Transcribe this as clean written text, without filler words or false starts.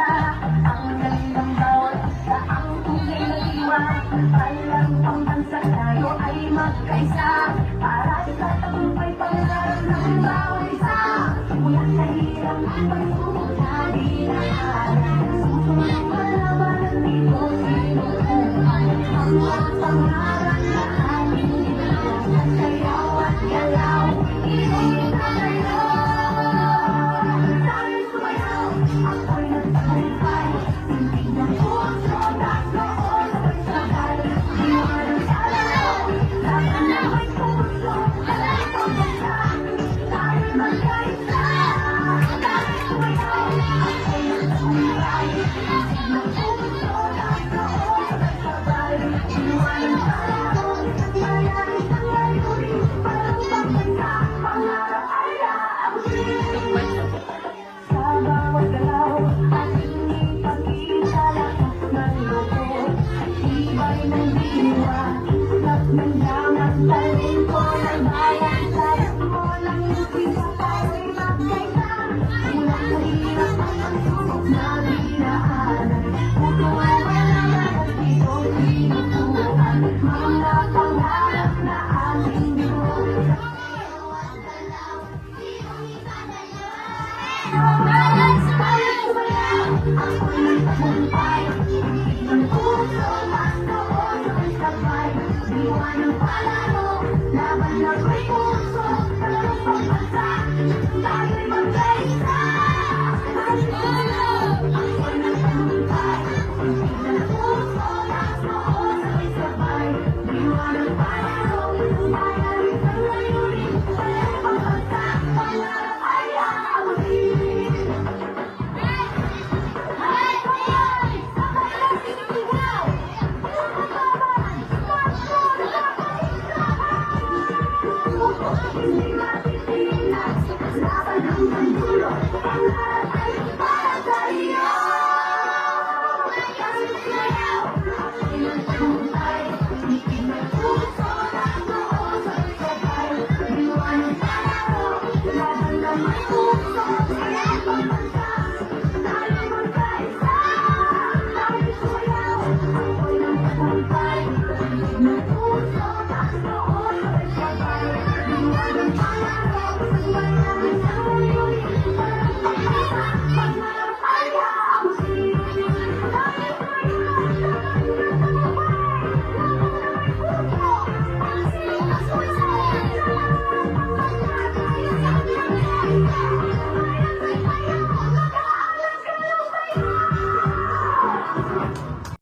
Ang galing ng bawat isa, ang tunay na diwa. Palang pambansa tayo ay magkaisa, para sa tagumpay pangarap ng bawat isa. Mula sa hirap at pagsubok na dinaanan, susunod malaman dito sinutukan ang mga pangarap na ating ginawa. Sayaw at galaw, inulit na kayo. Dahil sumayaw, ako'y nagtagumpay. Hindi na puso, nagnoon, sabay-sabay. Iwanan sa lalaw, laban na may puso, alay pagkasa. Dahil magkaisa, dahil sumayaw, ako'y nagtagumpay. Hindi na puso, nagnoon, sabay-sabay. Iwanan sa lalaw, mayroon isang layunin, parang pagkasa, pangarap ay aabutin. Sa bawat galaw, ating ipakita lakas ng loob. Tibay ng diwa, at ng damang talento ng bayan. Sayang mo lang yung isa tayo'y magkaisa. Mula sa hirap at pagsubok na dinaanan, putuan malaman at ditong tinutuan. Mga pangarap na ating binuo. Dahil sumayaw, ako'y nagtagumpay. Hindi ng puso